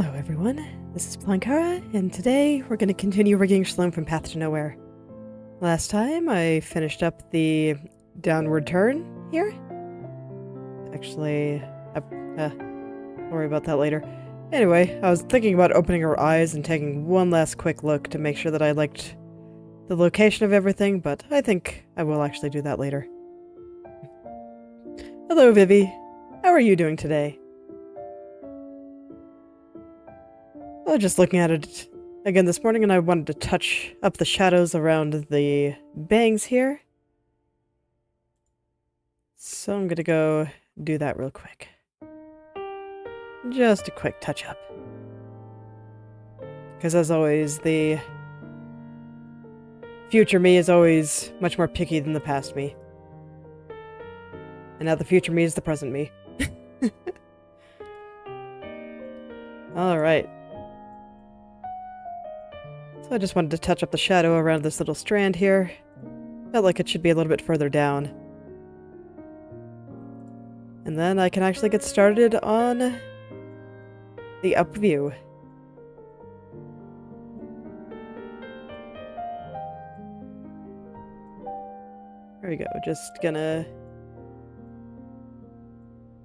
Hello everyone, this is Plankara, and today we're going to continue rigging Shalom from Path to Nowhere. Last time I finished up the downward turn here. Actually, I'll worry about that later. Anyway, I was thinking about opening our eyes and taking one last quick look to make sure that I liked the location of everything, but I think I will actually do that later. Hello Vivi, how are you doing today? I was just looking at it again this morning and I wanted to touch up the shadows around the bangs here. So I'm gonna go do that real quick. Just a quick touch up. Because as always, the future me is always much more picky than the past me. And now the future me is the present me. Alright. So I just wanted to touch up the shadow around this little strand here. Felt like it should be a little bit further down. And then I can actually get started on the up view. There we go, just gonna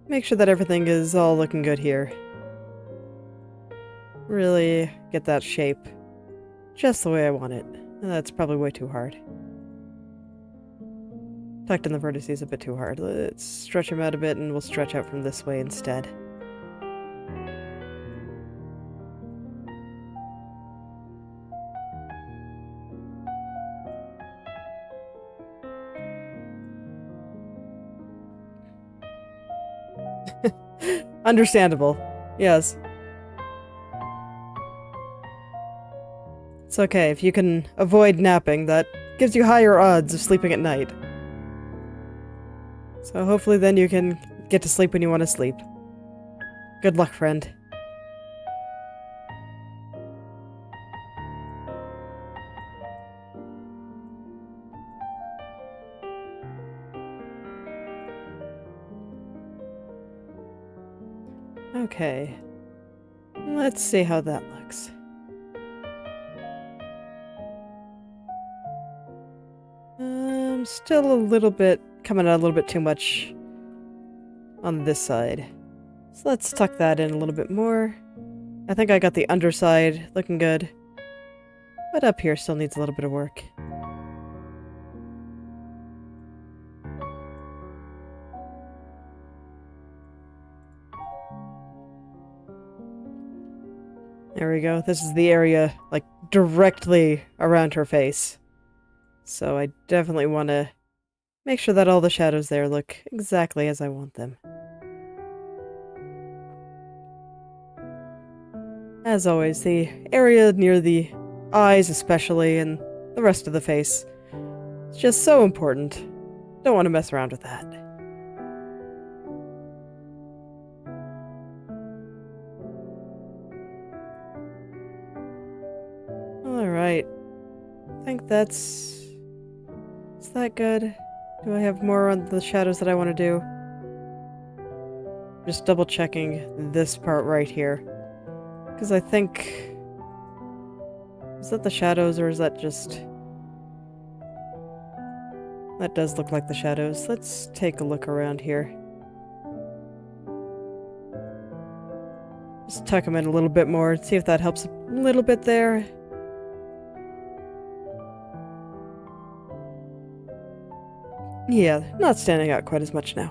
make sure that everything is all looking good here. Really get that shape just the way I want it. And that's probably way too hard. Tucked in the vertices a bit too hard. Let's stretch them out a bit and we'll stretch out from this way instead. Understandable. Yes. It's okay, if you can avoid napping, that gives you higher odds of sleeping at night. So hopefully then you can get to sleep when you want to sleep. Good luck, friend. Okay. Let's see how that looks. Still a little bit, coming out a little bit too much on this side. So let's tuck that in a little bit more. I think I got the underside looking good. But up here still needs a little bit of work. There we go. This is the area, like, directly around her face. So I definitely want to make sure that all the shadows there look exactly as I want them. As always, the area near the eyes especially, and the rest of the face, it's just so important. Don't want to mess around with that. Alright. I think that's... Is that good? Do I have more on the shadows that I want to do? Just double checking this part right here. Because I think... Is that the shadows or is that just... That does look like the shadows. Let's take a look around here. Just tuck them in a little bit more. See if that helps a little bit there. Yeah, not standing out quite as much now.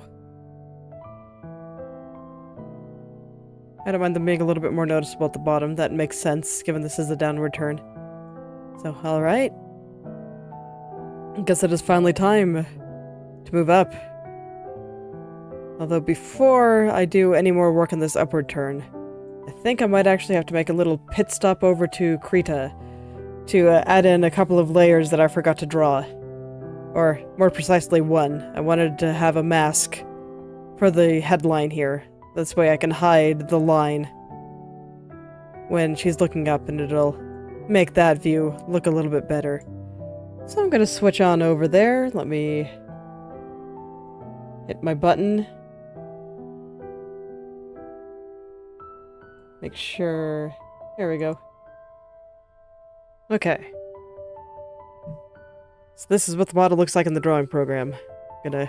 I don't mind them being a little bit more noticeable at the bottom. That makes sense, given this is a downward turn. So, alright. I guess it is finally time to move up. Although before I do any more work on this upward turn, I think I might actually have to make a little pit stop over to Krita to add in a couple of layers that I forgot to draw. Or, more precisely, one. I wanted to have a mask for the headline here. This way I can hide the line when she's looking up and it'll make that view look a little bit better. So I'm gonna switch on over there. Let me hit my button. Make sure... There we go. Okay. So this is what the model looks like in the drawing program. Gonna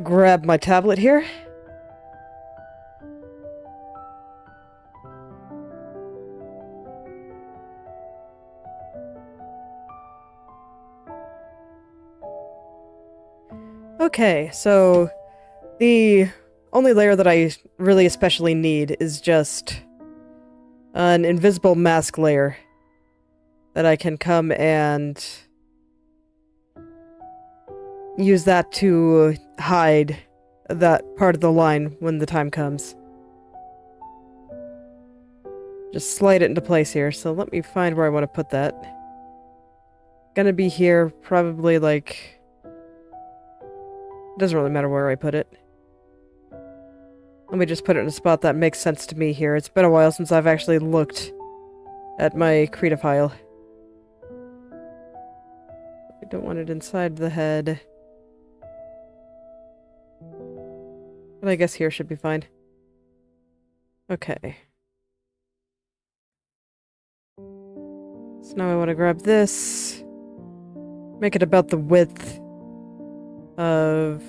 grab my tablet here. Okay, so the only layer that I really especially need is just an invisible mask layer that I can come and use that to hide that part of the line when the time comes. Just slide it into place here, so let me find where I want to put that. Gonna be here, probably like... Doesn't really matter where I put it. Let me just put it in a spot that makes sense to me here. It's been a while since I've actually looked at my Krita file. I don't want it inside the head. But I guess here should be fine. Okay. So now I want to grab this. Make it about the width of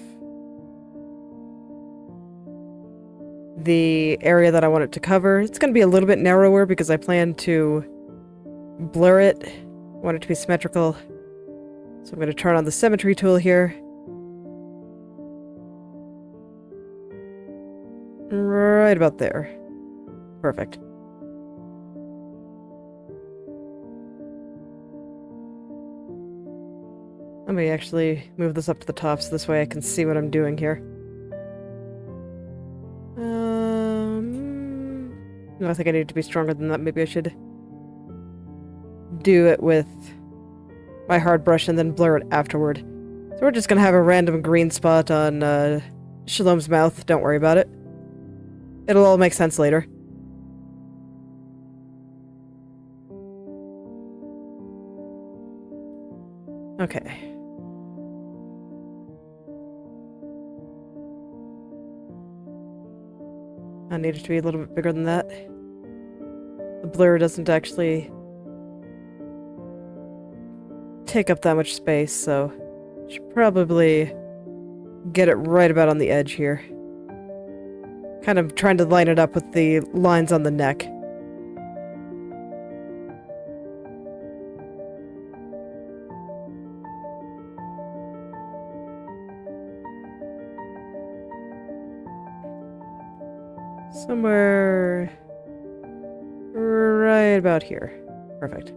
the area that I want it to cover. It's going to be a little bit narrower because I plan to blur it. I want it to be symmetrical. So I'm going to turn on the symmetry tool here. Right about there. Perfect. Let me actually move this up to the top so this way I can see what I'm doing here. No, I think I need to be stronger than that. Maybe I should do it with my hard brush and then blur it afterward. So we're just gonna have a random green spot on Shalom's mouth. Don't worry about it. It'll all make sense later. Okay. I need it to be a little bit bigger than that. The blur doesn't actually take up that much space, so I should probably get it right about on the edge here. Kind of trying to line it up with the lines on the neck. Somewhere right about here. Perfect.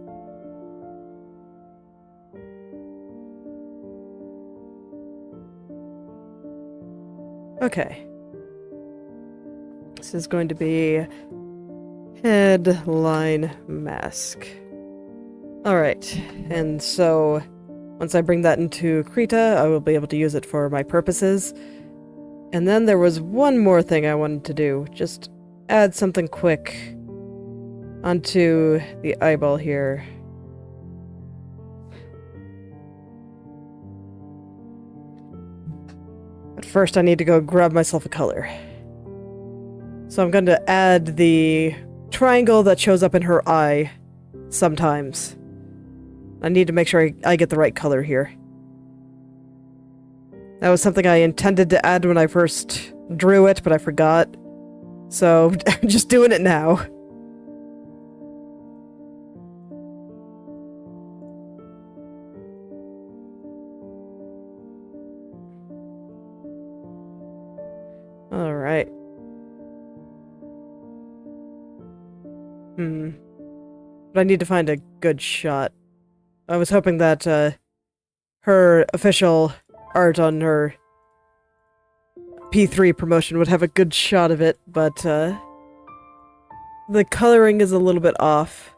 Okay. This is going to be headline mask. Alright, and so once I bring that into Krita, I will be able to use it for my purposes. And then there was one more thing I wanted to do. Just add something quick onto the eyeball here. But first I need to go grab myself a color. So I'm going to add the triangle that shows up in her eye sometimes. I need to make sure I get the right color here. That was something I intended to add when I first drew it, but I forgot. So, I'm just doing it now. Alright. But I need to find a good shot. I was hoping that, her official art on her P3 promotion would have a good shot of it, but the coloring is a little bit off.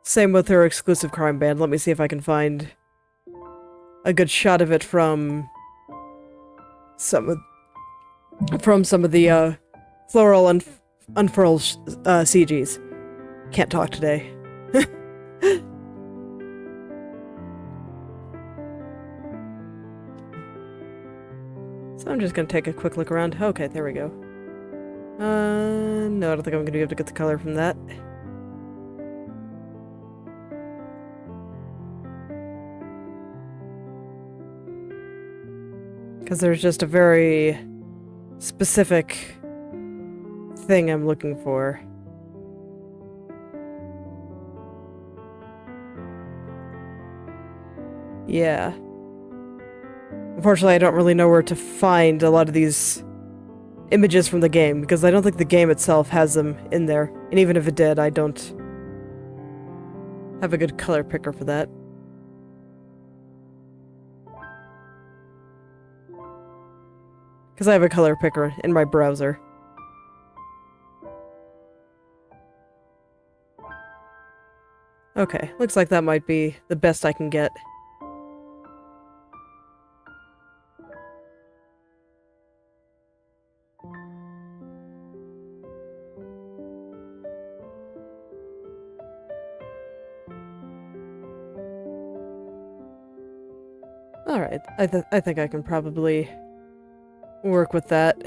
Same with her exclusive crime band. Let me see if I can find a good shot of it from some of the floral unfurled CGs. Can't talk today. So I'm just gonna take a quick look around. Okay, there we go. No, I don't think I'm gonna be able to get the color from that. Because there's just a very specific thing I'm looking for. Yeah. Unfortunately, I don't really know where to find a lot of these images from the game, because I don't think the game itself has them in there. And even if it did, I don't have a good color picker for that. Because I have a color picker in my browser. Okay, looks like that might be the best I can get. Alright, I think I can probably work with that.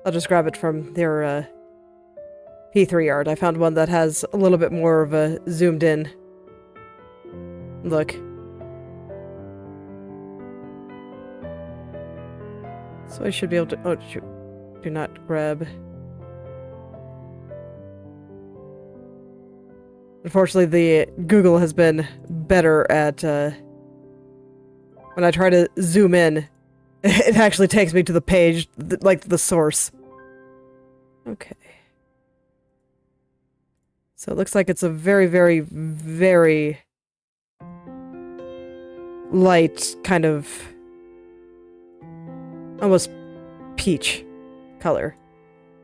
I'll just grab it from their P3 art. I found one that has a little bit more of a zoomed in look. So I should be able to... Oh, shoot. Do not grab. Unfortunately, the Google has been better at... when I try to zoom in, it actually takes me to the page, like the source. Okay. So it looks like it's a very, very, very light kind of almost peach color.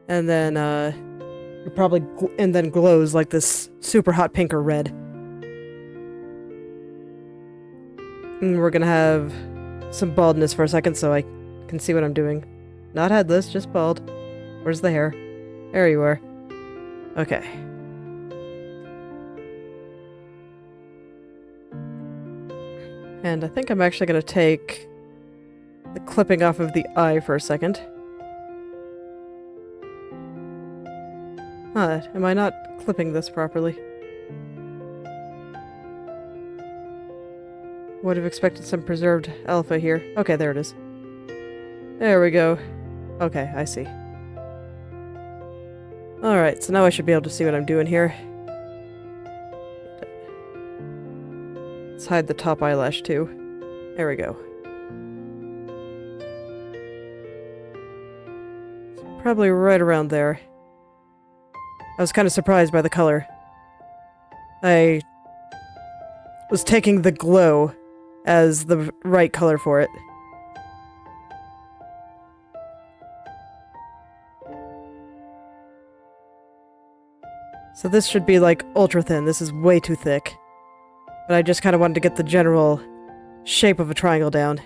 And then, it probably and then glows like this super hot pink or red. And we're gonna have some baldness for a second so I can see what I'm doing. Not headless, just bald. Where's the hair? There you are. Okay. And I think I'm actually gonna take the clipping off of the eye for a second. Huh, am I not clipping this properly? Would have expected some preserved alpha here. Okay, there it is. There we go. Okay, I see. Alright, so now I should be able to see what I'm doing here. Let's hide the top eyelash too. There we go. It's probably right around there. I was kind of surprised by the color. I was taking the glow as the right color for it. So this should be like ultra thin. This is way too thick. But I just kind of wanted to get the general shape of a triangle down.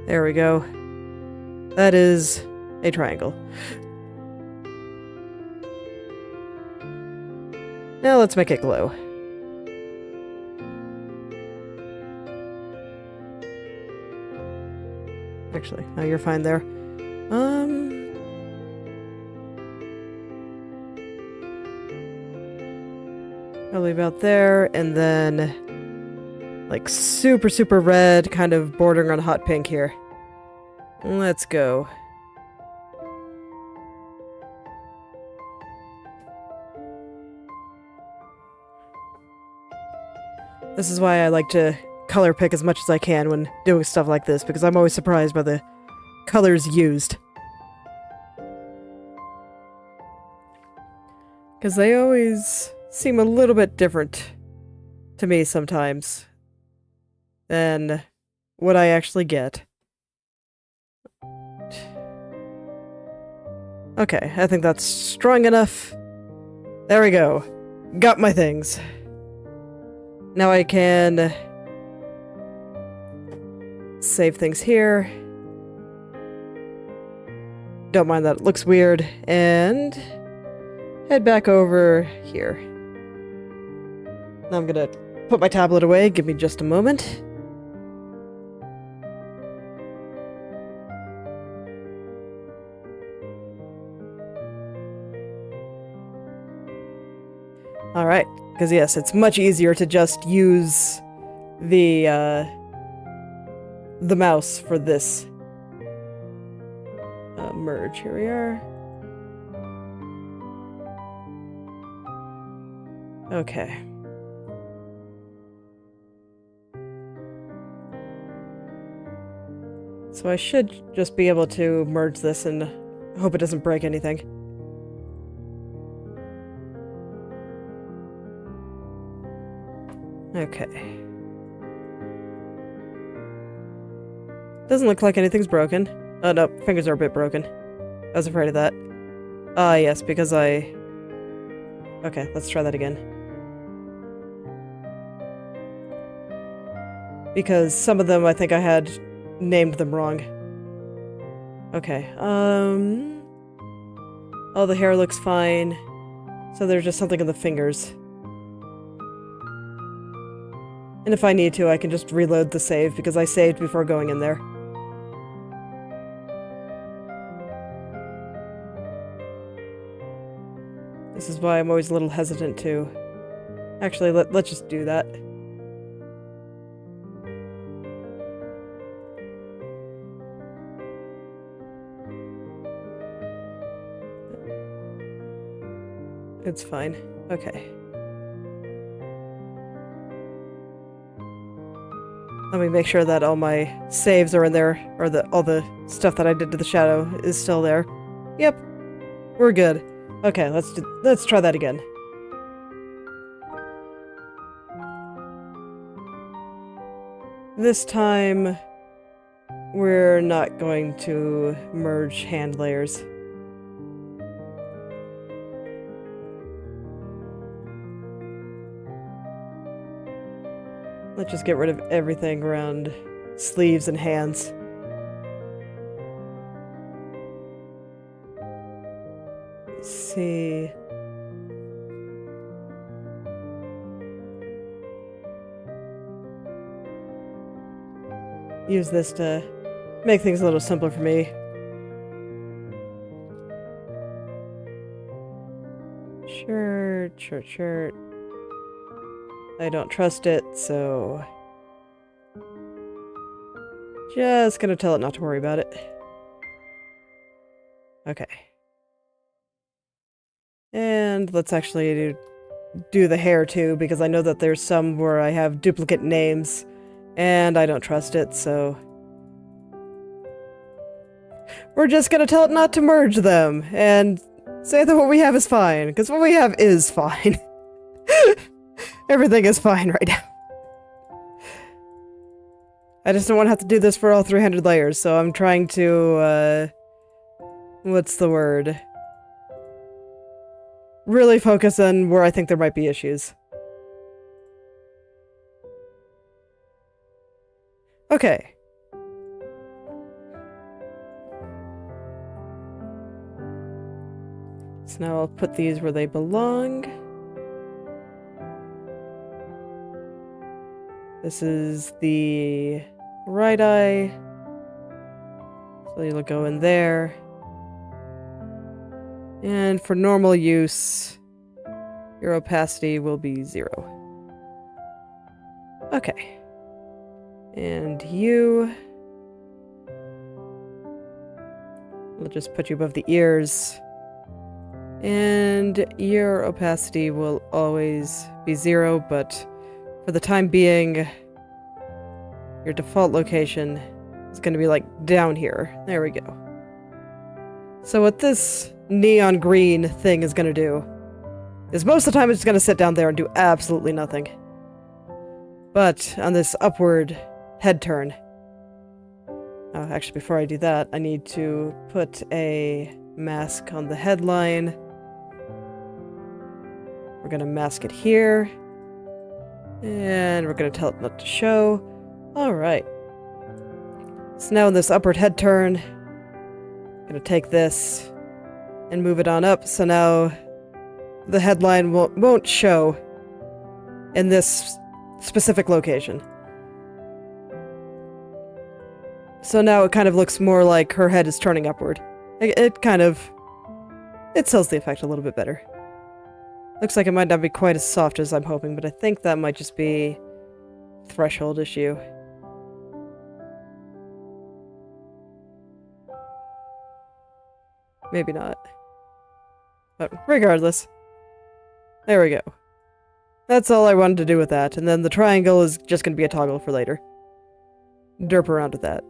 There we go. That is a triangle. Now let's make it glow. Actually, no, you're fine there. Probably about there, and then like super, super red, kind of bordering on hot pink here. Let's go. This is why I like to color pick as much as I can when doing stuff like this, because I'm always surprised by the colors used. Because they always seem a little bit different to me sometimes than what I actually get. Okay, I think that's strong enough. There we go. Got my things. Now I can save things here. Don't mind that it looks weird. And head back over here. Now I'm gonna put my tablet away. Give me just a moment. Alright, because yes, it's much easier to just use the mouse for this. Merge, here we are. Okay. So I should just be able to merge this and hope it doesn't break anything. Okay. Doesn't look like anything's broken. Oh no, fingers are a bit broken. I was afraid of that. Ah, yes, because I... Okay, let's try that again. Because some of them, I think I had named them wrong. Okay, oh, the hair looks fine. So there's just something in the fingers. And if I need to, I can just reload the save, because I saved before going in there. This is why I'm always a little hesitant to... Actually, let's just do that. It's fine. Okay. Let me make sure that all my saves are in there, or all the stuff that I did to the shadow is still there. Yep. We're good. Okay, let's try that again. This time, we're not going to merge hand layers. Let's just get rid of everything around sleeves and hands. Let's see. Use this to make things a little simpler for me. Shirt. I don't trust it, so... Just gonna tell it not to worry about it. Okay. And let's actually do the hair too, because I know that there's some where I have duplicate names, and I don't trust it, so... We're just gonna tell it not to merge them, and say that what we have is fine, because what we have is fine. Everything is fine right now. I just don't want to have to do this for all 300 layers, so I'm trying to, what's the word? Really focus on where I think there might be issues. Okay. So now I'll put these where they belong. This is the right eye. So you'll go in there. And for normal use, your opacity will be 0. Okay. And you... We'll just put you above the ears. And your opacity will always be 0, but for the time being, your default location is going to be like down here. There we go. So what this neon green thing is going to do is most of the time it's going to sit down there and do absolutely nothing. But on this upward head turn... Oh, actually before I do that, I need to put a mask on the headline. We're going to mask it here. And we're going to tell it not to show. Alright. So now in this upward head turn, I'm going to take this and move it on up, so now the headline won't show in this specific location. So now it kind of looks more like her head is turning upward. It sells the effect a little bit better. Looks like it might not be quite as soft as I'm hoping, but I think that might just be a threshold issue. Maybe not. But regardless. There we go. That's all I wanted to do with that, and then the triangle is just going to be a toggle for later. Derp around with that.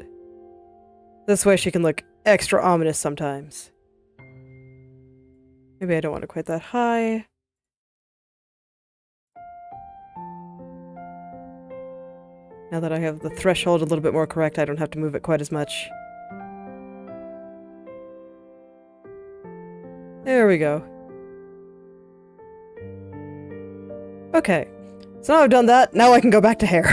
This way she can look extra ominous sometimes. Maybe I don't want it quite that high. Now that I have the threshold a little bit more correct, I don't have to move it quite as much. There we go. Okay. So now I've done that, now I can go back to hair.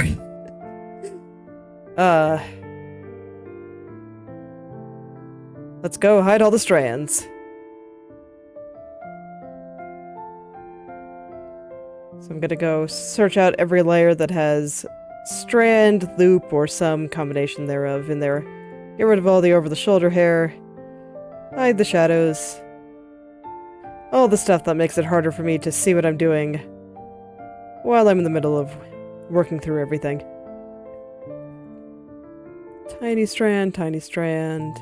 Let's go hide all the strands. So I'm gonna go search out every layer that has strand, loop, or some combination thereof in there. Get rid of all the over-the-shoulder hair. Hide the shadows. All the stuff that makes it harder for me to see what I'm doing while I'm in the middle of working through everything. Tiny strand, tiny strand.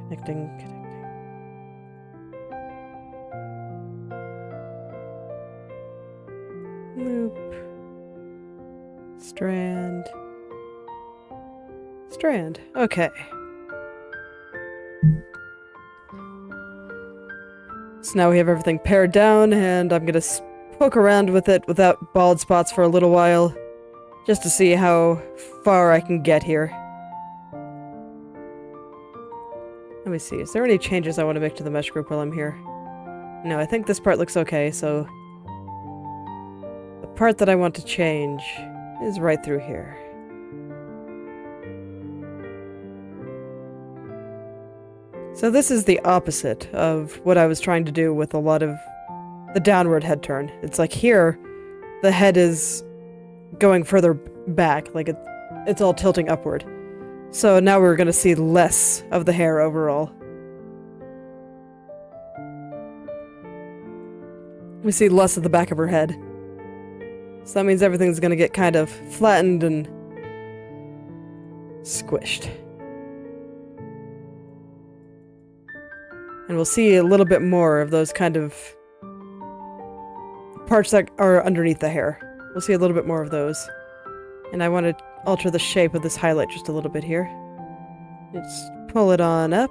Connecting. Loop. Strand. Strand. Okay. So now we have everything pared down, and I'm gonna poke around with it without bald spots for a little while, just to see how far I can get here. Let me see, is there any changes I want to make to the mesh group while I'm here? No, I think this part looks okay, so the part that I want to change is right through here. So this is the opposite of what I was trying to do with a lot of the downward head turn. It's like here, the head is going further back, like it's all tilting upward. So now we're going to see less of the hair overall. We see less of the back of her head. So that means everything's going to get kind of flattened and squished. And we'll see a little bit more of those kind of parts that are underneath the hair. We'll see a little bit more of those. And I want to alter the shape of this highlight just a little bit here. Just pull it on up.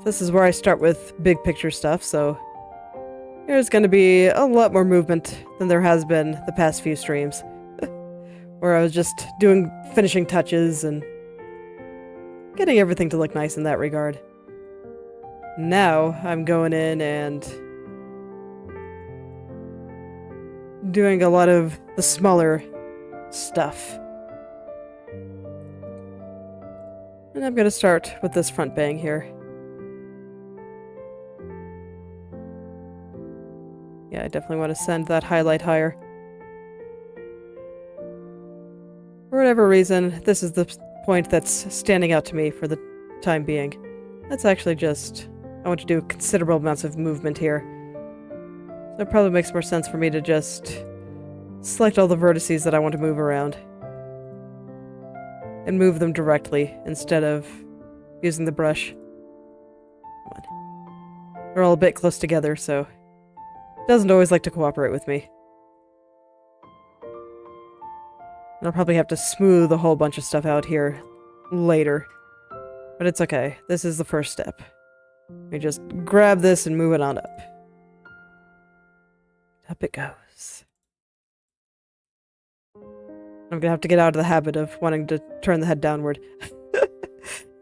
This is where I start with big picture stuff, so there's going to be a lot more movement than there has been the past few streams. Where I was just doing finishing touches and getting everything to look nice in that regard. Now I'm going in and doing a lot of the smaller stuff. And I'm going to start with this front bang here. Yeah, I definitely want to send that highlight higher. For whatever reason, this is the point that's standing out to me for the time being. That's actually just... I want to do considerable amounts of movement here. So it probably makes more sense for me to just select all the vertices that I want to move around. And move them directly instead of using the brush. Come on. They're all a bit close together, so it doesn't always like to cooperate with me. And I'll probably have to smooth a whole bunch of stuff out here later. But it's okay. This is the first step. We just grab this and move it on up. Up it goes. I'm gonna have to get out of the habit of wanting to turn the head downward.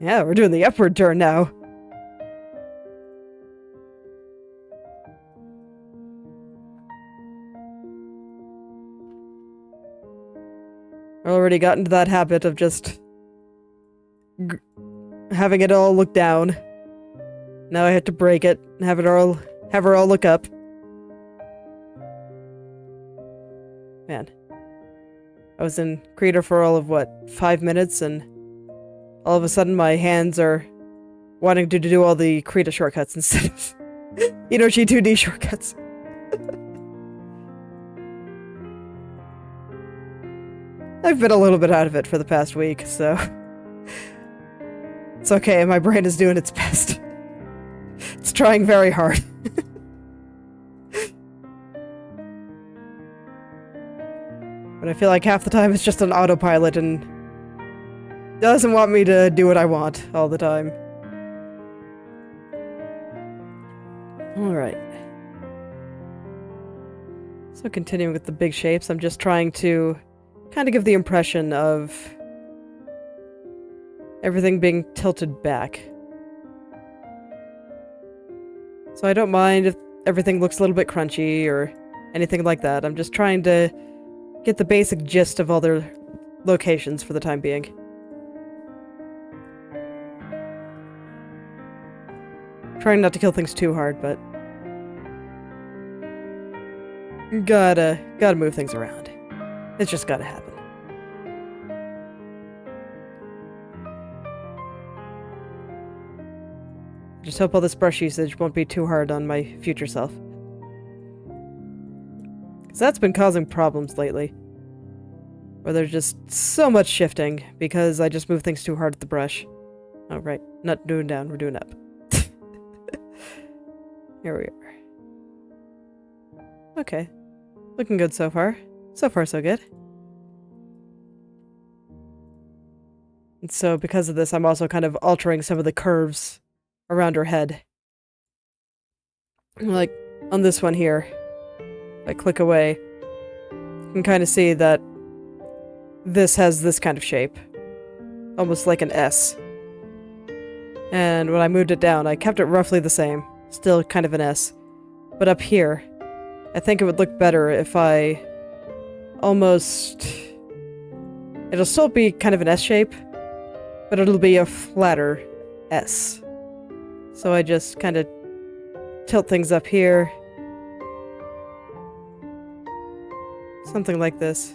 Yeah, we're doing the upward turn now. I already got into that habit of just having it all look down. Now I have to break it and have her all look up. Man. I was in Creator for all of, what, 5 minutes, and all of a sudden my hands are wanting to do all the Krita shortcuts instead of Inochi2D shortcuts. I've been a little bit out of it for the past week, so it's okay, my brain is doing its best. It's trying very hard. But I feel like half the time it's just on autopilot and doesn't want me to do what I want all the time. Alright. So continuing with the big shapes, I'm just trying to kind of give the impression of everything being tilted back. So I don't mind if everything looks a little bit crunchy or anything like that. I'm just trying to get the basic gist of all their locations for the time being. Trying not to kill things too hard, but gotta move things around. It's just gotta happen. Just hope all this brush usage won't be too hard on my future self. Because that's been causing problems lately. Where there's just so much shifting because I just move things too hard with the brush. Oh, right. Not doing down, we're doing up. Here we are. Okay. Looking good so far. So far, so good. And so because of this, I'm also kind of altering some of the curves around her head. Like, on this one here, if I click away, you can kind of see that this has this kind of shape. Almost like an S. And when I moved it down, I kept it roughly the same. Still kind of an S. But up here, I think it would look better if I almost... It'll still be kind of an S shape, but it'll be a flatter S. So I just kind of tilt things up here. Something like this.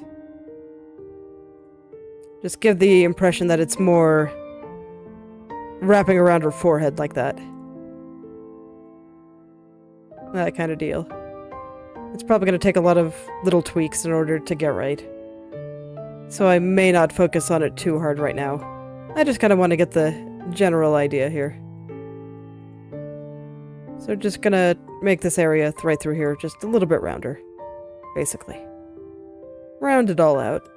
Just give the impression that it's more wrapping around her forehead like that. That kind of deal. It's probably going to take a lot of little tweaks in order to get right. So I may not focus on it too hard right now. I just kind of want to get the general idea here. So just gonna make this area right through here just a little bit rounder, basically. Round it all out.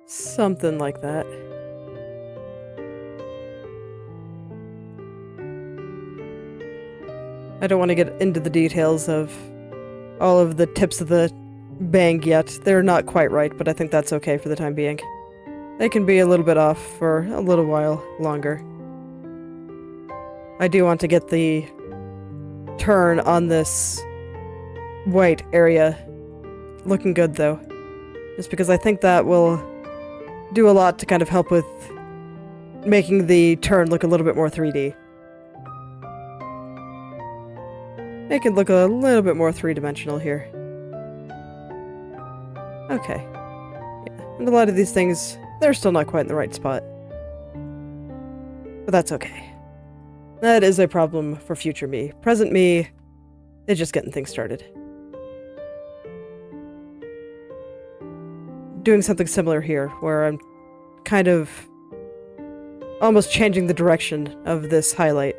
Something like that. I don't want to get into the details of all of the tips of the bang yet. They're not quite right, but I think that's okay for the time being. They can be a little bit off for a little while longer. I do want to get the turn on this white area looking good, though. Just because I think that will do a lot to kind of help with making the turn look a little bit more 3D. Make it look a little bit more three-dimensional here. Okay. Yeah, and a lot of these things, they're still not quite in the right spot. But that's okay. That is a problem for future me. Present me is just getting things started. Doing something similar here, where I'm kind of almost changing the direction of this highlight.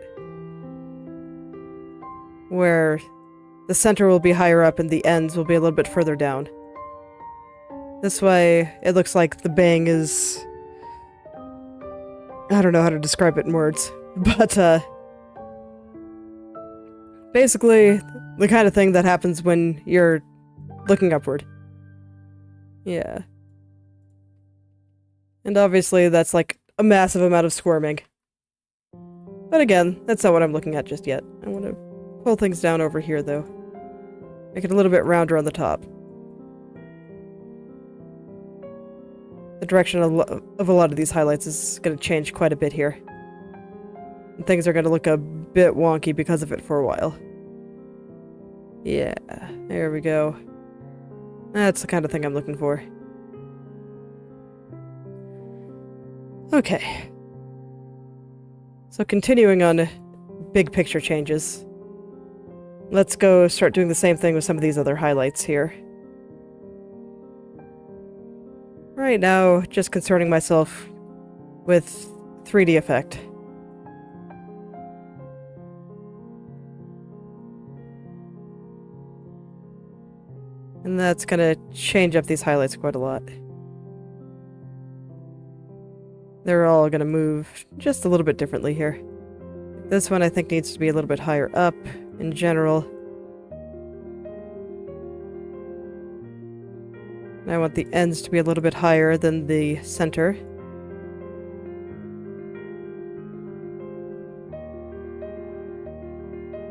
Where the center will be higher up and the ends will be a little bit further down. This way, it looks like the bang is... I don't know how to describe it in words, but basically, the kind of thing that happens when you're looking upward. Yeah. And obviously, that's like a massive amount of squirming. But again, that's not what I'm looking at just yet. I want to pull things down over here, though. Make it a little bit rounder on the top. The direction of a lot of these highlights is going to change quite a bit here. And things are going to look a bit wonky because of it for a while. Yeah, there we go. That's the kind of thing I'm looking for. Okay. So continuing on big picture changes. Let's go start doing the same thing with some of these other highlights here. Right now, just concerning myself with 3D effect. And that's gonna change up these highlights quite a lot. They're all gonna move just a little bit differently here. This one I think needs to be a little bit higher up in general. And I want the ends to be a little bit higher than the center.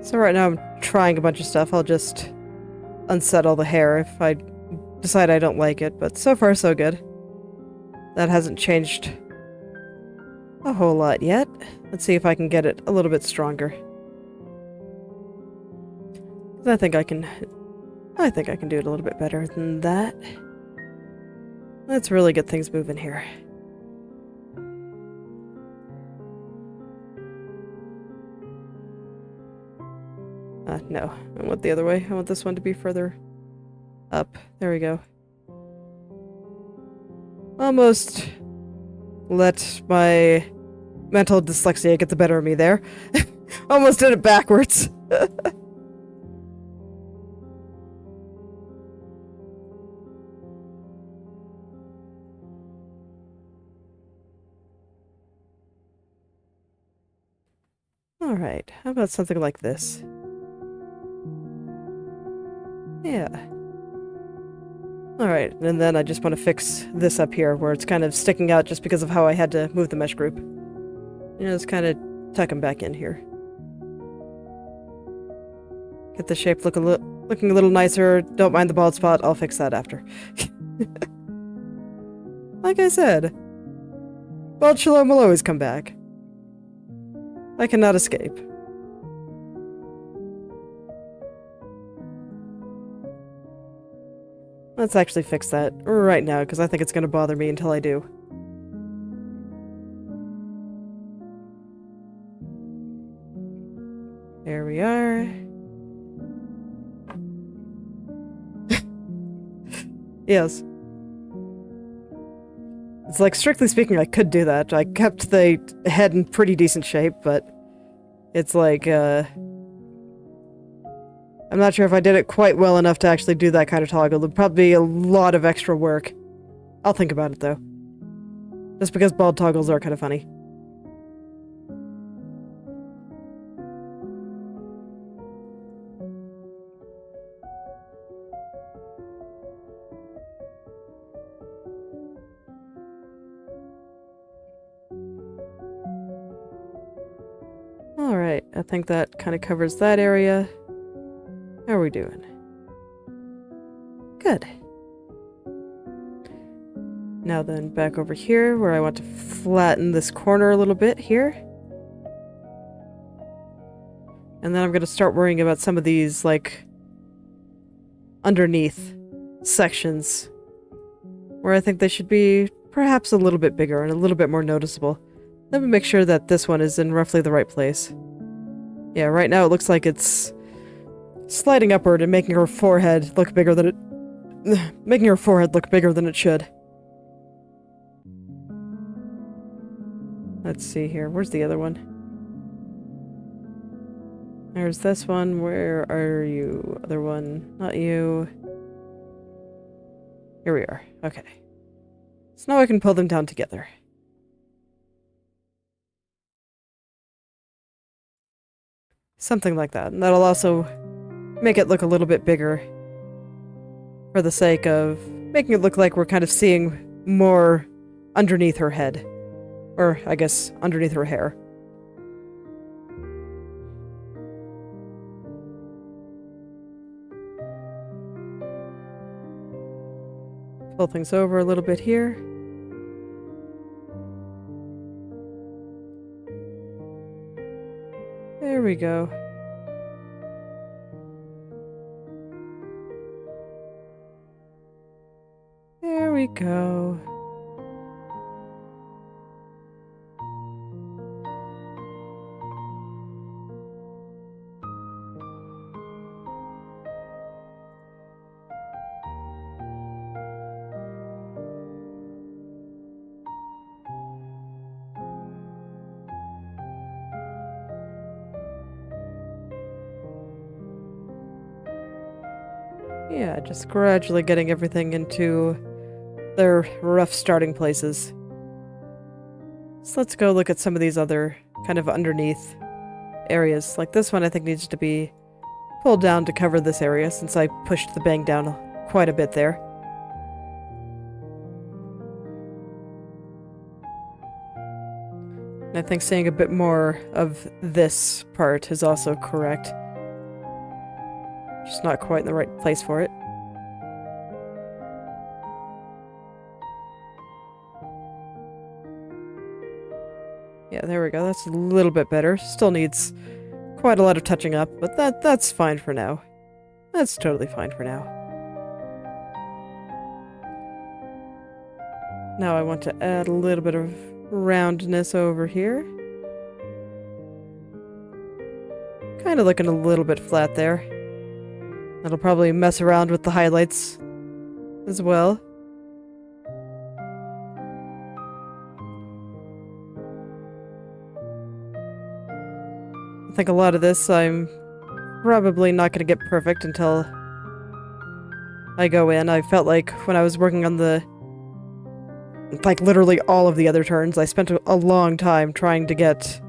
So right now I'm trying a bunch of stuff. I'll just unset all the hair if I decide I don't like it, but so far so good. That hasn't changed a whole lot yet. Let's see if I can get it a little bit stronger. I think I can do it a little bit better than that. Let's really get things moving here. No. I want the other way. I want this one to be further up. There we go. Almost let my mental dyslexia get the better of me there. Almost did it backwards. Alright, how about something like this? Yeah. Alright, and then I just want to fix this up here, where it's kind of sticking out just because of how I had to move the mesh group. You know, just kind of tuck them back in here. Get the shape looking a little nicer. Don't mind the bald spot, I'll fix that after. Like I said, bald Shalom will always come back. I cannot escape. Let's actually fix that right now, because I think it's going to bother me until I do. There we are. Yes. It's like, strictly speaking, I could do that. I kept the head in pretty decent shape, but it's like, I'm not sure if I did it quite well enough to actually do that kind of toggle. There'd probably be a lot of extra work. I'll think about it, though. Just because bald toggles are kind of funny. Alright, I think that kind of covers that area. How are we doing? Good. Now then, back over here, where I want to flatten this corner a little bit here. And then I'm going to start worrying about some of these, like, underneath sections, where I think they should be perhaps a little bit bigger and a little bit more noticeable. Let me make sure that this one is in roughly the right place. Yeah, right now it looks like it's sliding upward and making her forehead look bigger than it should. Let's see here. Where's the other one? There's this one. Where are you? Other one. Not you. Here we are. Okay. So now I can pull them down together. Something like that. And that'll also make it look a little bit bigger, for the sake of making it look like we're kind of seeing more underneath her head. Or, I guess, underneath her hair. Pull things over a little bit here. There we go. There we go. Yeah, just gradually getting everything into their rough starting places. So let's go look at some of these other kind of underneath areas. Like this one I think needs to be pulled down to cover this area since I pushed the bang down quite a bit there. And I think seeing a bit more of this part is also correct. Just not quite in the right place for it. Yeah, there we go. That's a little bit better. Still needs quite a lot of touching up, but that's fine for now. That's totally fine for now. Now I want to add a little bit of roundness over here. Kind of looking a little bit flat there. That'll probably mess around with the highlights as well. I think a lot of this I'm probably not going to get perfect until I go in. I felt like when I was working on like literally all of the other turns, I spent a long time trying to get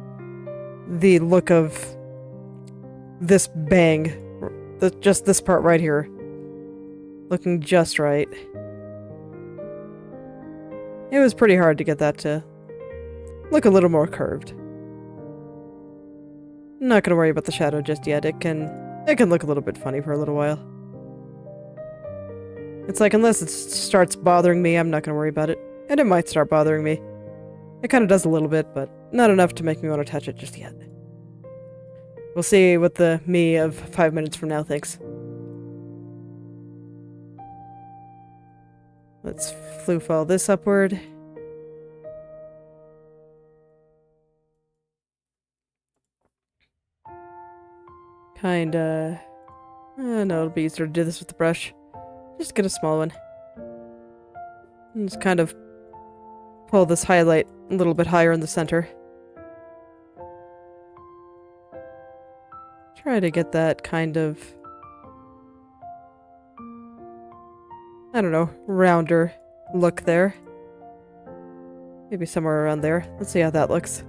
the look of this bang, just this part right here, looking just right. It was pretty hard to get that to look a little more curved. I'm not gonna worry about the shadow just yet. It can look a little bit funny for a little while. It's like, unless it starts bothering me, I'm not gonna worry about it. And it might start bothering me. It kind of does a little bit, but not enough to make me want to touch it just yet. We'll see what the me of 5 minutes from now thinks. Let's floof all this upward. Kinda... no, it'll be easier to do this with the brush. Just get a small one. And just kind of pull this highlight a little bit higher in the center. Try to get that kind of, I don't know, rounder look there. Maybe somewhere around there. Let's see how that looks.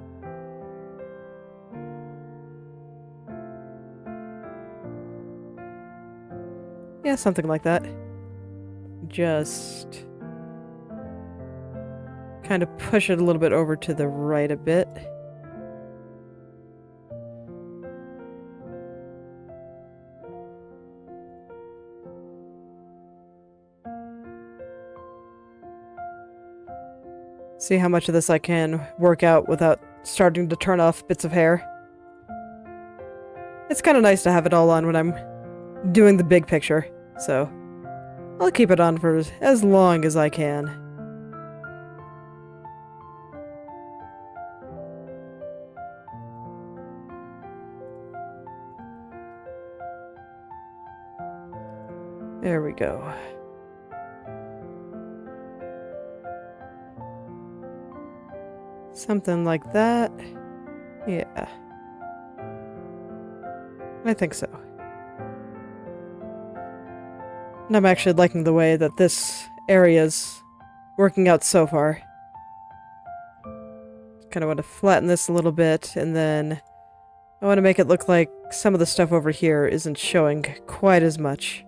Yeah, something like that. Just kind of push it a little bit over to the right a bit. See how much of this I can work out without starting to turn off bits of hair. It's kind of nice to have it all on when I'm doing the big picture, so I'll keep it on for as long as I can. There we go. Something like that. Yeah. I think so. And I'm actually liking the way that this area's working out so far. Kind of want to flatten this a little bit, and then I want to make it look like some of the stuff over here isn't showing quite as much.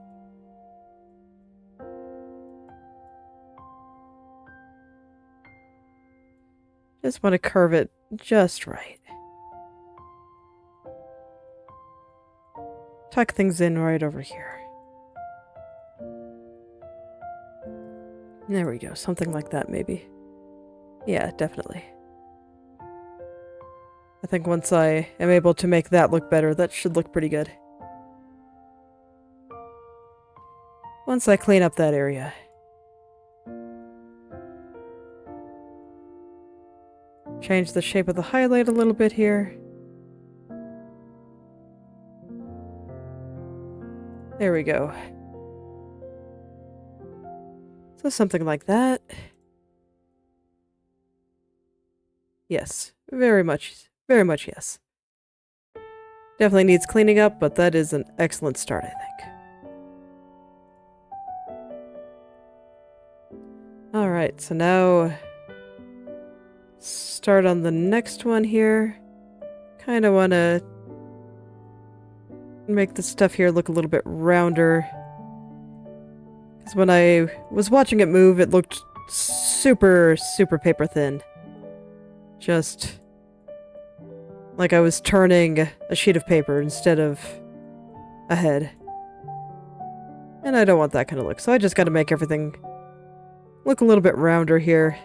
Just want to curve it just right. Tuck things in right over here. There we go, something like that maybe. Yeah, definitely. I think once I am able to make that look better, that should look pretty good. Once I clean up that area. Change the shape of the highlight a little bit here. There we go. So something like that. Yes, very much yes. Definitely needs cleaning up, but that is an excellent start, I think. Alright, so now start on the next one here. Kind of want to make the stuff here look a little bit rounder. Because when I was watching it move, it looked super paper thin. Just like I was turning a sheet of paper instead of a head. And I don't want that kind of look, so I just gotta make everything look a little bit rounder here.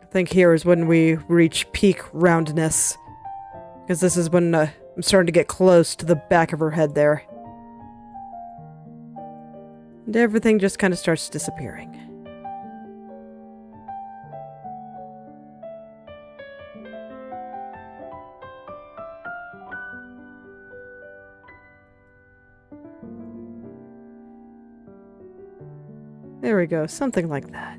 I think here is when we reach peak roundness. Because this is when I'm starting to get close to the back of her head there. And everything just kind of starts disappearing. There we go, something like that.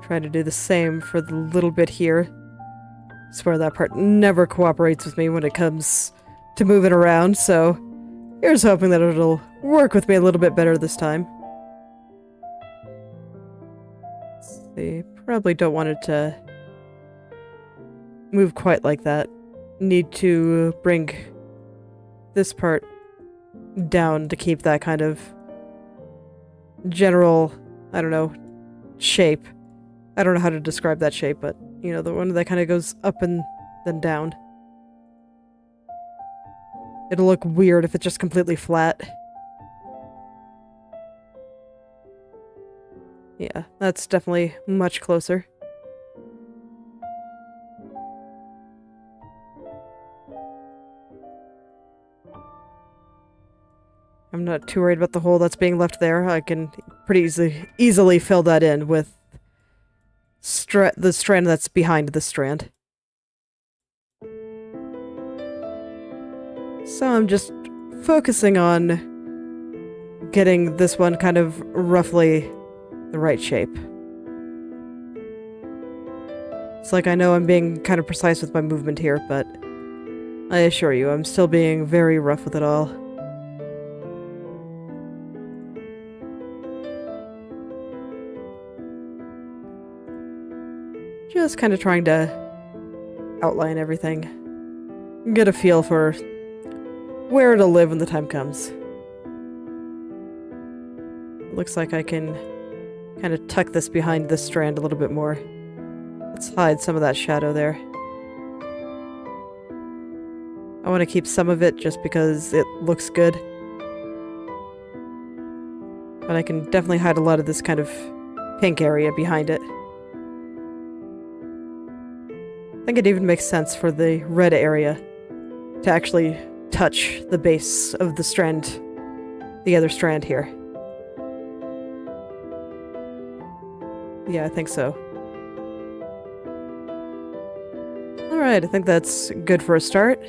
Try to do the same for the little bit here. I swear that part never cooperates with me when it comes to moving around, so here's hoping that it'll work with me a little bit better this time. Let's see, probably don't want it to move quite like that. Need to bring this part down to keep that kind of general, I don't know, shape. I don't know how to describe that shape, but, you know, the one that kind of goes up and then down. It'll look weird if it's just completely flat. Yeah, that's definitely much closer. I'm not too worried about the hole that's being left there. I can pretty easily fill that in with the strand that's behind the strand. So I'm just focusing on getting this one kind of roughly the right shape. It's like I know I'm being kind of precise with my movement here, but I assure you, I'm still being very rough with it all. Just kind of trying to outline everything. Get a feel for where it'll live when the time comes. Looks like I can kind of tuck this behind this strand a little bit more. Let's hide some of that shadow there. I want to keep some of it just because it looks good. But I can definitely hide a lot of this kind of pink area behind it. I think it even makes sense for the red area to actually touch the base of the strand, the other strand here. Yeah, I think so. Alright, I think that's good for a start.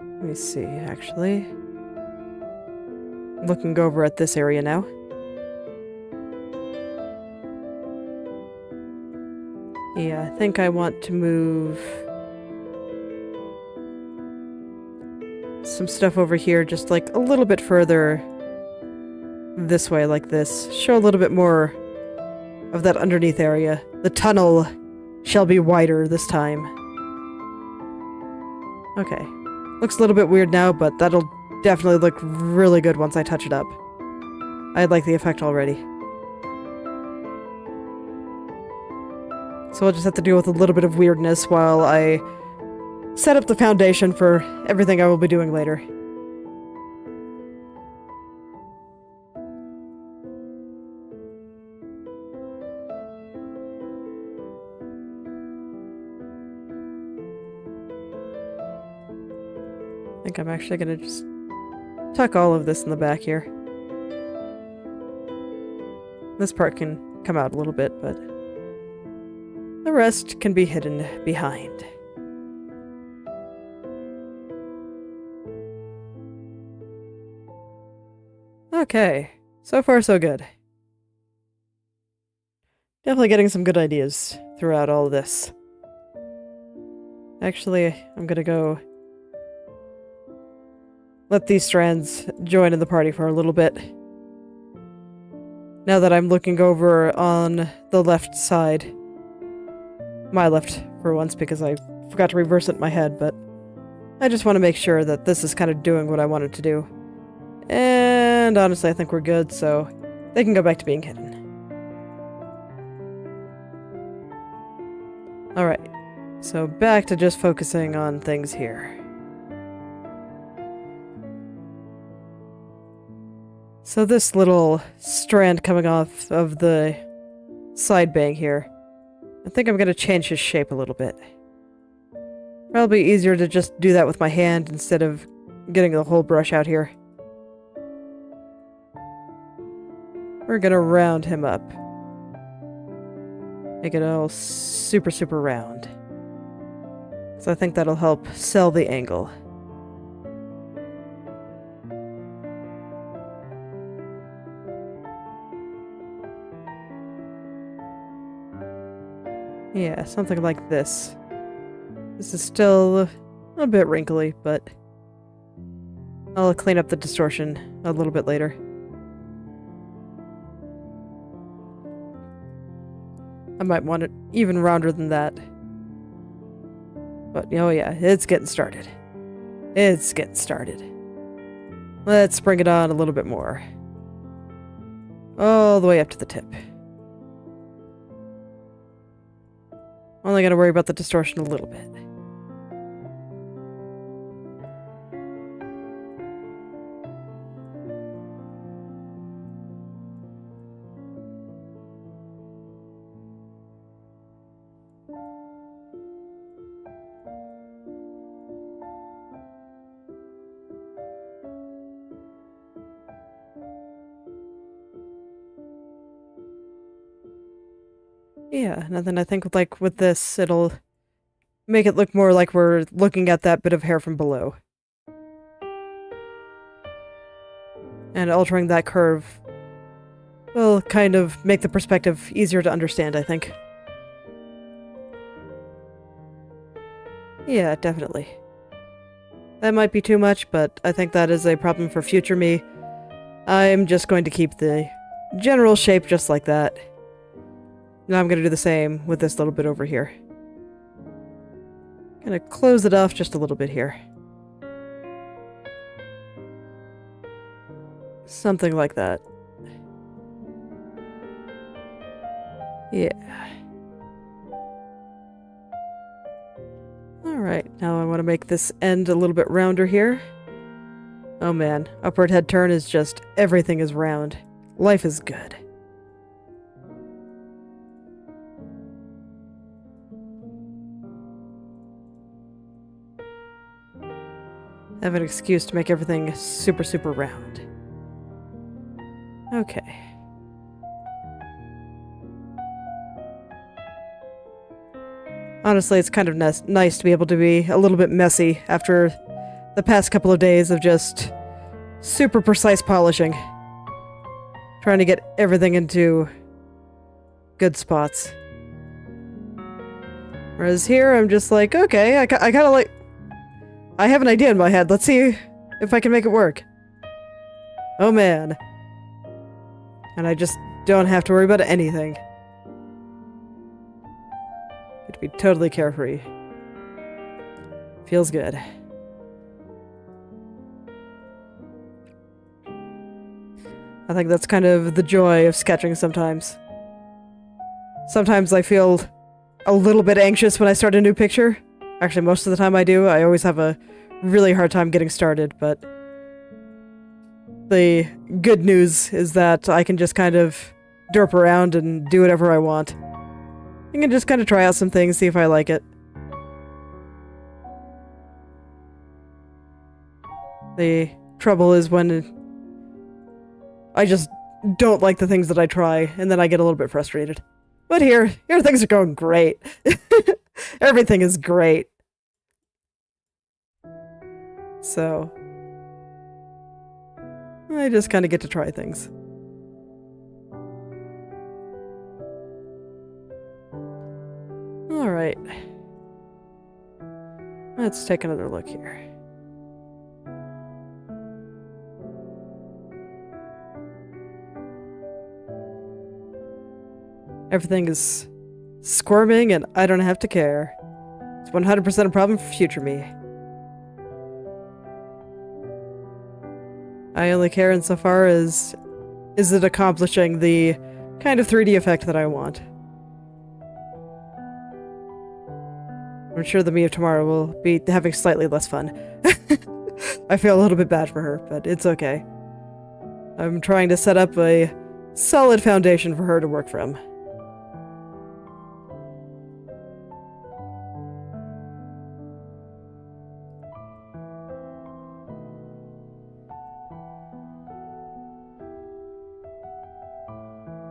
Let me see, actually. Looking over at this area now. Yeah, I think I want to move some stuff over here just like a little bit further this way, like this. Show a little bit more of that underneath area. The tunnel shall be wider this time. Okay. Looks a little bit weird now, but that'll definitely look really good once I touch it up. I like the effect already. So I'll just have to deal with a little bit of weirdness while I set up the foundation for everything I will be doing later. I think I'm actually gonna just tuck all of this in the back here. This part can come out a little bit, but the rest can be hidden behind. Okay, so far so good. Definitely getting some good ideas throughout all of this. Actually, I'm gonna go let these strands join in the party for a little bit. Now that I'm looking over on the left side. My left, for once, because I forgot to reverse it in my head, but I just want to make sure that this is kind of doing what I want it to do. And honestly, I think we're good, so they can go back to being hidden. Alright, so back to just focusing on things here. So this little strand coming off of the side bang here, I think I'm going to change his shape a little bit. Probably easier to just do that with my hand instead of getting the whole brush out here. We're going to round him up. Make it all super, super round. So I think that'll help sell the angle. Yeah, something like this. This is still a bit wrinkly, but I'll clean up the distortion a little bit later. I might want it even rounder than that. But, oh yeah, it's getting started. It's getting started. Let's bring it on a little bit more. All the way up to the tip. Only gotta worry about the distortion a little bit. Yeah, and then I think like with this, it'll make it look more like we're looking at that bit of hair from below. And altering that curve will kind of make the perspective easier to understand, I think. Yeah, definitely. That might be too much, but I think that is a problem for future me. I'm just going to keep the general shape just like that. Now I'm going to do the same with this little bit over here. Gonna close it off just a little bit here. Something like that. Yeah. Alright, now I want to make this end a little bit rounder here. Oh man, upward head turn is just everything is round. Life is good. I have an excuse to make everything super, super round. Okay. Honestly, it's kind of nice to be able to be a little bit messy after the past couple of days of just super precise polishing. Trying to get everything into good spots. Whereas here, I'm just like, okay, I kind of like... I have an idea in my head. Let's see if I can make it work. Oh man. And I just don't have to worry about anything. Get to be totally carefree. Feels good. I think that's kind of the joy of sketching sometimes. Sometimes I feel a little bit anxious when I start a new picture. Actually, most of the time I do. I always have a really hard time getting started, but the good news is that I can just kind of derp around and do whatever I want. I can just kind of try out some things, see if I like it. The trouble is when I just don't like the things that I try, and then I get a little bit frustrated. But here things are going great. Everything is great. So, I just kind of get to try things. Alright. Let's take another look here. Everything is squirming and I don't have to care. It's 100% a problem for future me. I only care insofar as is it accomplishing the kind of 3D effect that I want. I'm sure the me of tomorrow will be having slightly less fun. I feel a little bit bad for her, but it's okay. I'm trying to set up a solid foundation for her to work from.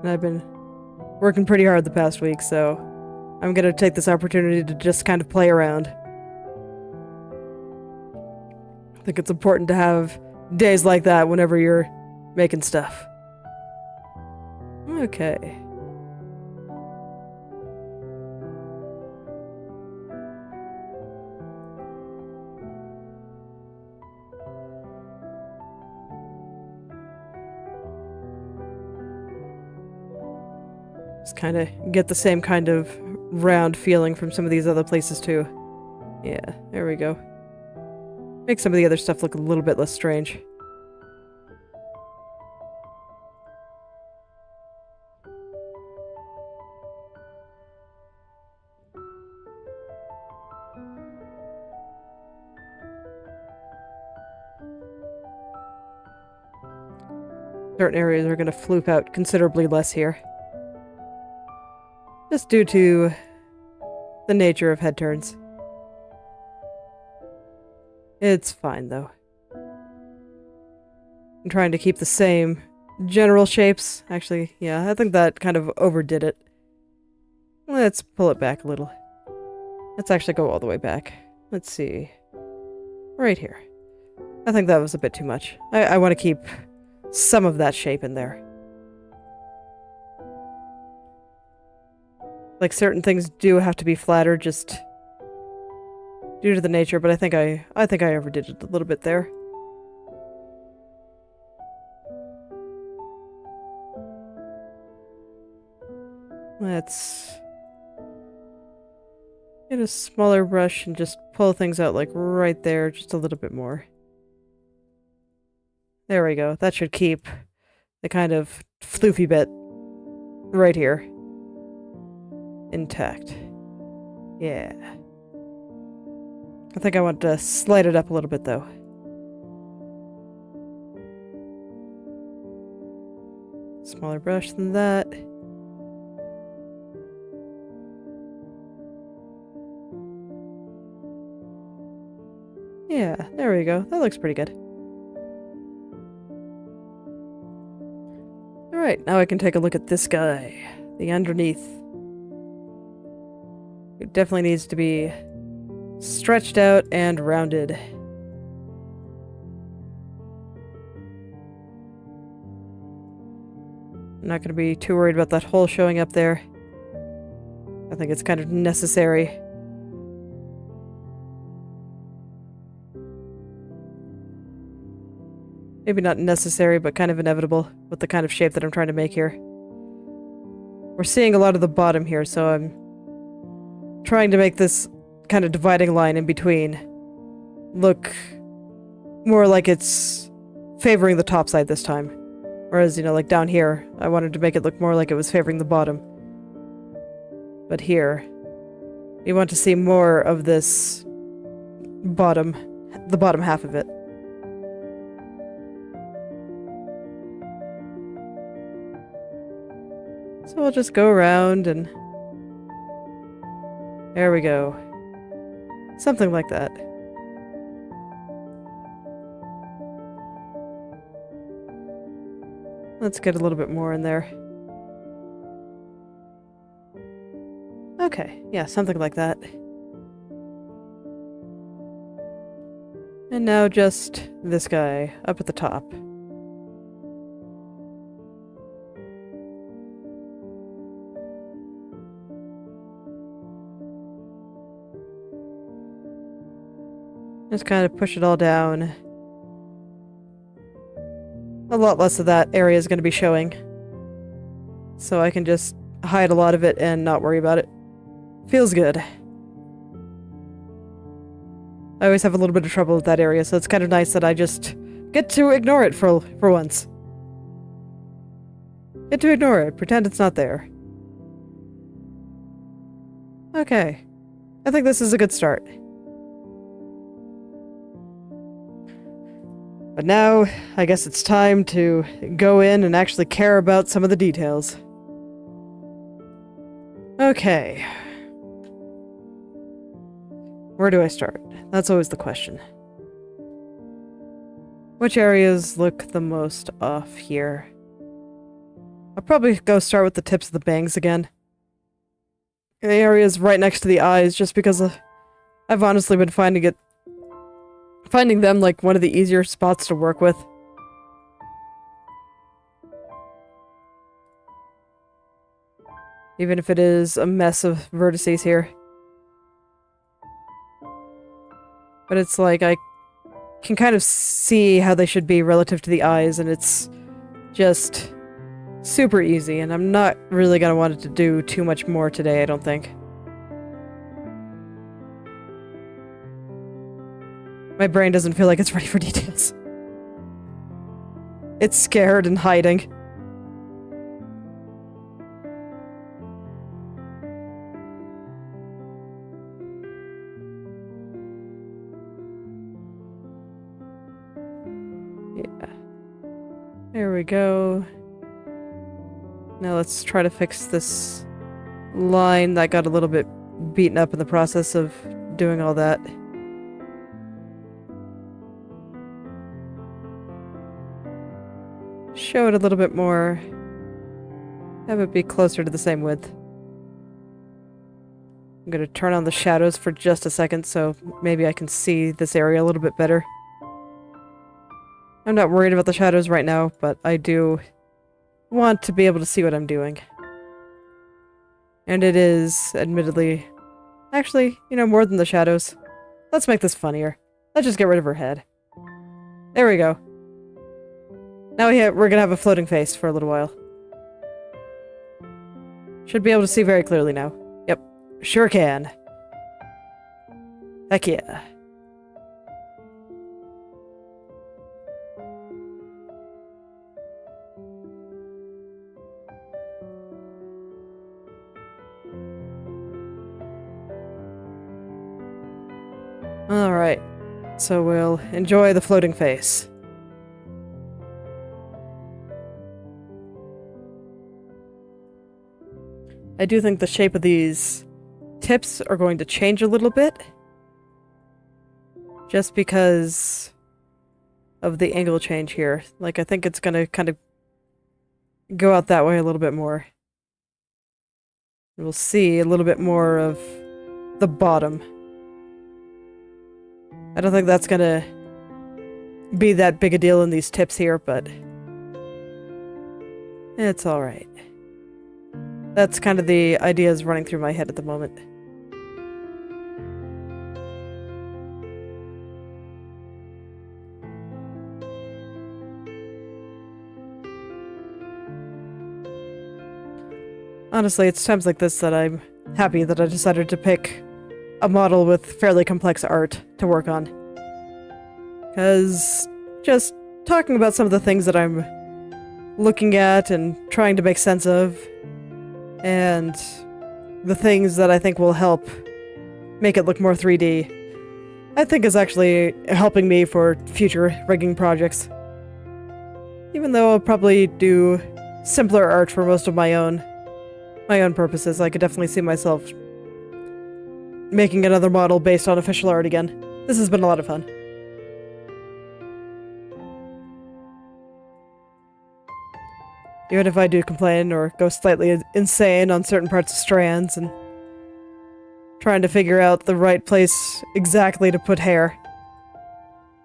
And I've been working pretty hard the past week, so I'm gonna take this opportunity to just kind of play around. I think it's important to have days like that whenever you're making stuff. Okay. Just kind of get the same kind of round feeling from some of these other places too. Yeah, there we go. Make some of the other stuff look a little bit less strange. Certain areas are going to floop out considerably less here. Just due to the nature of head turns. It's fine, though. I'm trying to keep the same general shapes. Actually, yeah, I think that kind of overdid it. Let's pull it back a little. Let's actually go all the way back. Let's see. Right here. I think that was a bit too much. I want to keep some of that shape in there. Like, certain things do have to be flatter just due to the nature, but I think I overdid it a little bit there. Let's get a smaller brush and just pull things out like right there, just a little bit more. There we go. That should keep the kind of floofy bit right here intact. Yeah. I think I want to slide it up a little bit, though. Smaller brush than that. Yeah, there we go. That looks pretty good. Alright, now I can take a look at this guy. The underneath. It definitely needs to be stretched out and rounded. I'm not going to be too worried about that hole showing up there. I think it's kind of necessary. Maybe not necessary, but kind of inevitable with the kind of shape that I'm trying to make here. We're seeing a lot of the bottom here, so I'm trying to make this kind of dividing line in between look more like it's favoring the top side this time. Whereas, you know, like down here, I wanted to make it look more like it was favoring the bottom. But here, you want to see more of this bottom, the bottom half of it. So I'll just go around and there we go. Something like that. Let's get a little bit more in there. Okay, yeah, something like that. And now just this guy up at the top. Just kind of push it all down. A lot less of that area is going to be showing. So I can just hide a lot of it and not worry about it. Feels good. I always have a little bit of trouble with that area, so it's kind of nice that I just get to ignore it for once. Get to ignore it, pretend it's not there. Okay. I think this is a good start. But now, I guess it's time to go in and actually care about some of the details. Okay. Where do I start? That's always the question. Which areas look the most off here? I'll probably go start with the tips of the bangs again. The areas right next to the eyes, just because I've honestly been finding them like one of the easier spots to work with. Even if it is a mess of vertices here. But it's like I can kind of see how they should be relative to the eyes, and it's just super easy, and I'm not really gonna want it to do too much more today, I don't think. My brain doesn't feel like it's ready for details. It's scared and hiding. Yeah. There we go. Now let's try to fix this line that got a little bit beaten up in the process of doing all that. Show it a little bit more. Have it be closer to the same width. I'm gonna turn on the shadows for just a second so maybe I can see this area a little bit better. I'm not worried about the shadows right now, but I do want to be able to see what I'm doing. And it is, admittedly... Actually, you know, more than the shadows. Let's make this funnier. Let's just get rid of her head. There we go. Now we're gonna have a floating face for a little while. Should be able to see very clearly now. Yep, sure can. Heck yeah. Alright, so we'll enjoy the floating face. I do think the shape of these tips are going to change a little bit. Just because of the angle change here. Like, I think it's going to kind of go out that way a little bit more. We'll see a little bit more of the bottom. I don't think that's going to be that big a deal in these tips here, but it's alright. That's kind of the ideas running through my head at the moment. Honestly, it's times like this that I'm happy that I decided to pick a model with fairly complex art to work on. Because just talking about some of the things that I'm looking at and trying to make sense of, and the things that I think will help make it look more 3D, I think is actually helping me for future rigging projects. Even though I'll probably do simpler art for most of my own purposes, I could definitely see myself making another model based on official art again. This has been a lot of fun. Even if I do complain or go slightly insane on certain parts of strands and trying to figure out the right place exactly to put hair.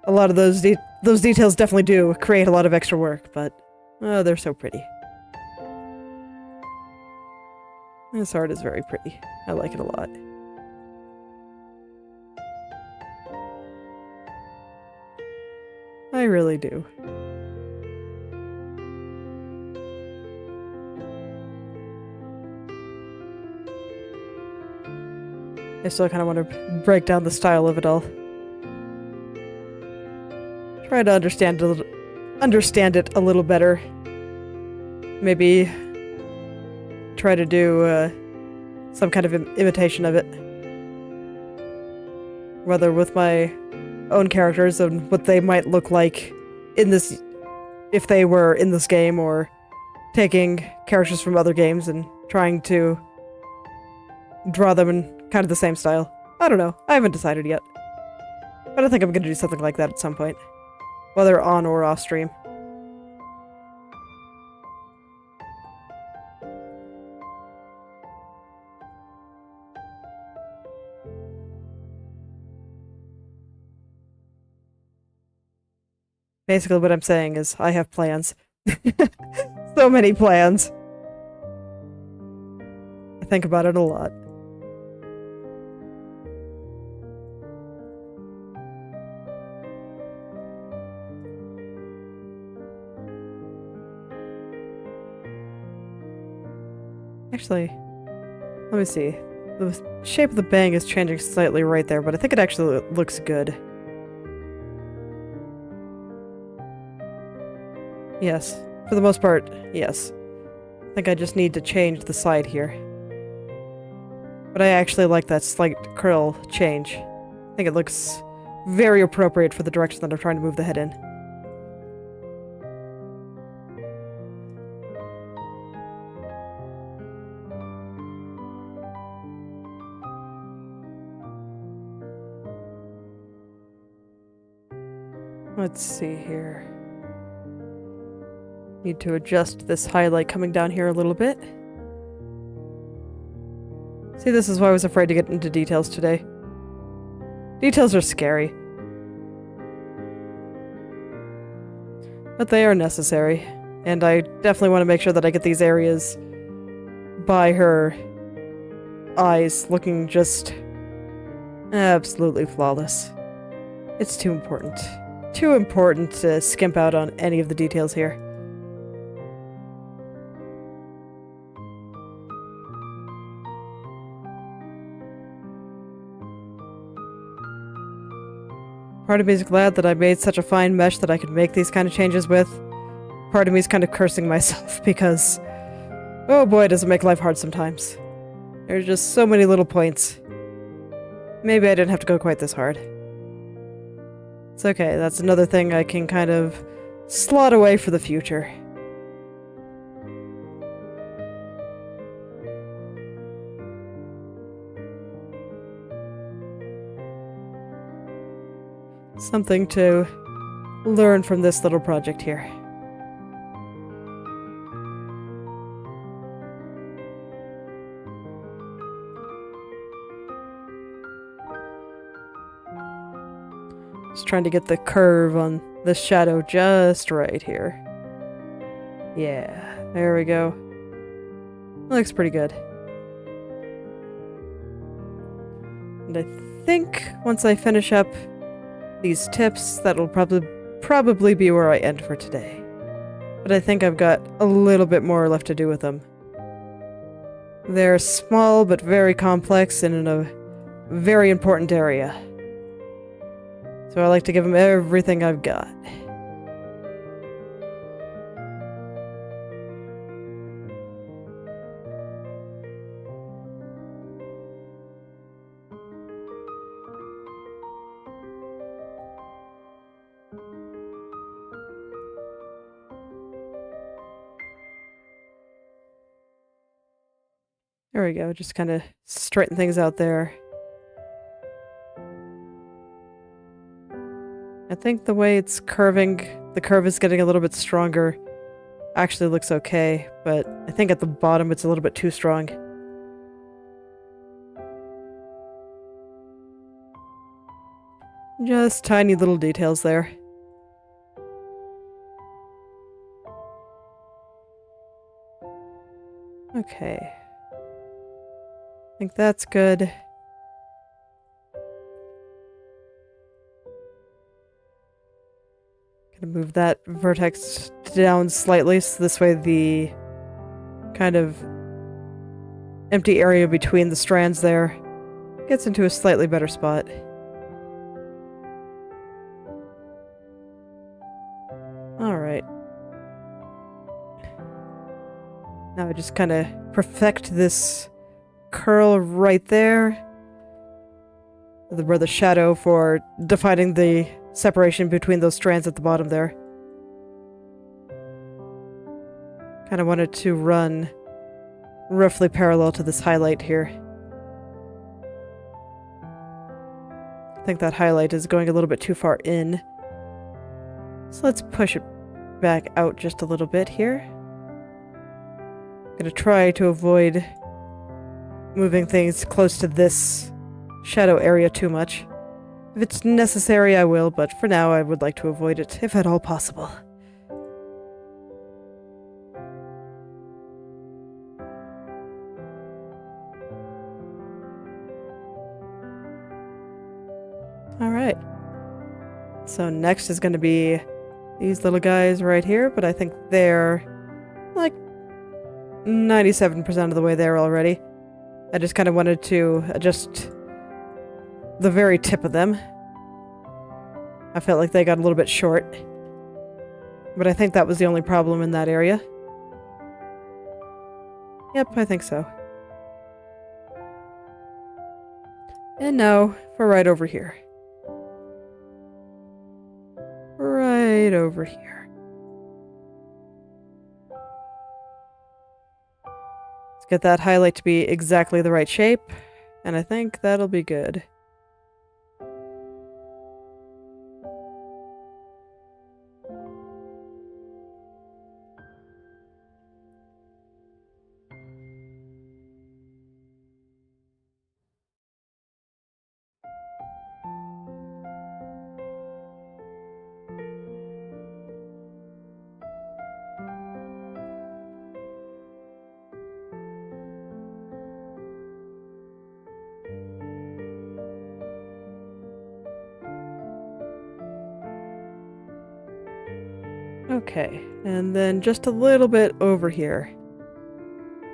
A lot of those details definitely do create a lot of extra work, but they're so pretty. This art is very pretty. I like it a lot. I really do. I still kind of want to break down the style of it all. Try to understand it a little better. Maybe try to do some kind of imitation of it. Whether with my own characters and what they might look like in this, if they were in this game, or taking characters from other games and trying to draw them in kind of the same style. I don't know. I haven't decided yet. But I think I'm going to do something like that at some point. Whether on or off stream. Basically what I'm saying is I have plans. So many plans. I think about it a lot. Actually, let me see. The shape of the bang is changing slightly right there, but I think it actually looks good. Yes. For the most part, yes. I think I just need to change the side here. But I actually like that slight curl change. I think it looks very appropriate for the direction that I'm trying to move the head in. Let's see here. Need to adjust this highlight coming down here a little bit. See, this is why I was afraid to get into details today. Details are scary. But they are necessary. And I definitely want to make sure that I get these areas by her eyes looking just absolutely flawless. It's too important. Too important to skimp out on any of the details here. Part of me is glad that I made such a fine mesh that I could make these kind of changes with. Part of me is kind of cursing myself because, oh boy, does it make life hard sometimes. There's just so many little points. Maybe I didn't have to go quite this hard. It's okay, that's another thing I can kind of slot away for the future. Something to learn from this little project here. Just trying to get the curve on the shadow just right here. Yeah, there we go. Looks pretty good. And I think once I finish up these tips, that'll probably be where I end for today. But I think I've got a little bit more left to do with them. They're small but very complex and in a very important area. So I like to give them everything I've got. There we go, just kind of straighten things out there. I think the way it's curving, the curve is getting a little bit stronger. actually looks okay, but I think at the bottom it's a little bit too strong. Just tiny little details there. Okay. I think that's good. Gonna move that vertex down slightly, so this way the kind of empty area between the strands there gets into a slightly better spot. Alright. Now I just kind of perfect this curl right there, where the shadow for defining the separation between those strands at the bottom there. Kind of wanted to run roughly parallel to this highlight here. I think that highlight is going a little bit too far in. So let's push it back out just a little bit here. I'm gonna try to avoid moving things close to this shadow area too much. If it's necessary, I will, but for now I would like to avoid it, if at all possible. Alright. So next is going to be these little guys right here, but I think they're like 97% of the way there already. I just kind of wanted to adjust the very tip of them. I felt like they got a little bit short. But I think that was the only problem in that area. Yep, I think so. And now, for right over here. Right over here. Let's get that highlight to be exactly the right shape, and I think that'll be good. Okay, and then just a little bit over here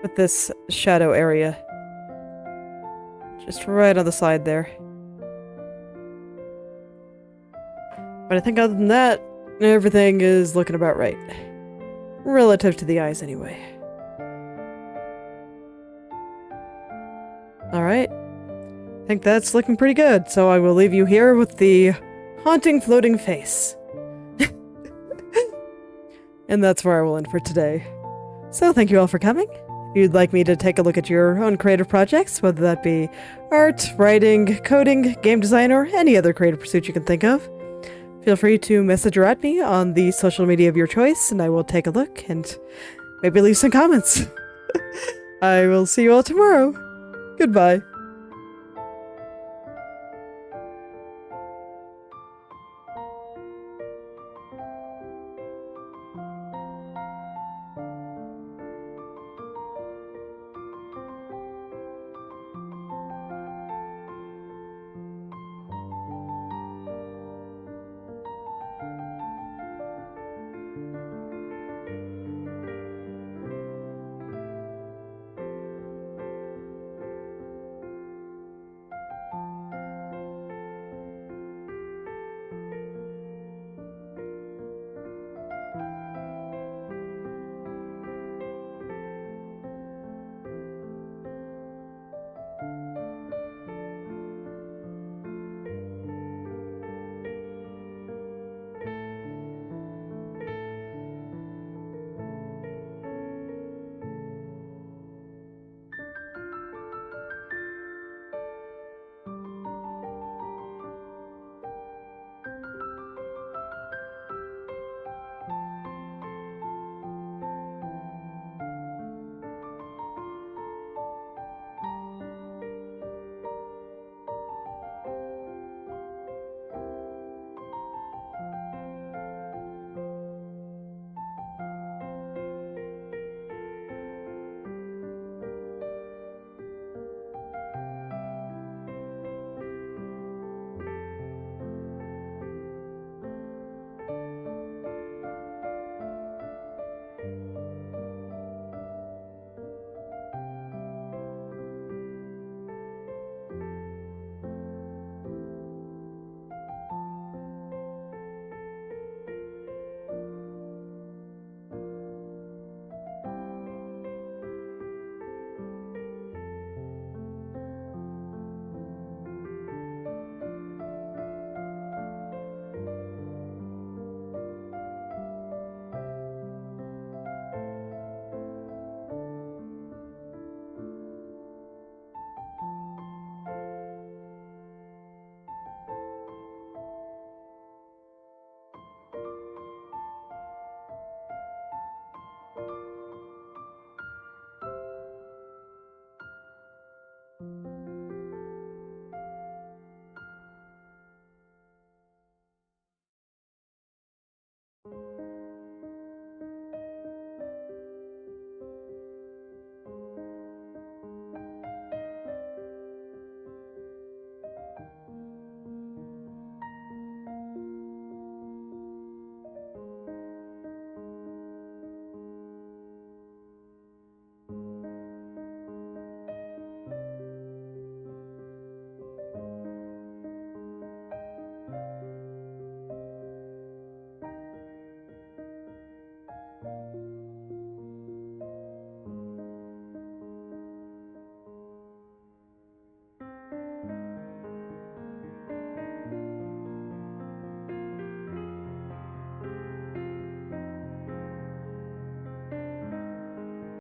with this shadow area. Just right on the side there. But I think other than that, everything is looking about right. Relative to the eyes, anyway. Alright. I think that's looking pretty good, so I will leave you here with the haunting floating face. And that's where I will end for today. So thank you all for coming. If you'd like me to take a look at your own creative projects, whether that be art, writing, coding, game design, or any other creative pursuit you can think of, feel free to message or at me on the social media of your choice, and I will take a look and maybe leave some comments. I will see you all tomorrow. Goodbye.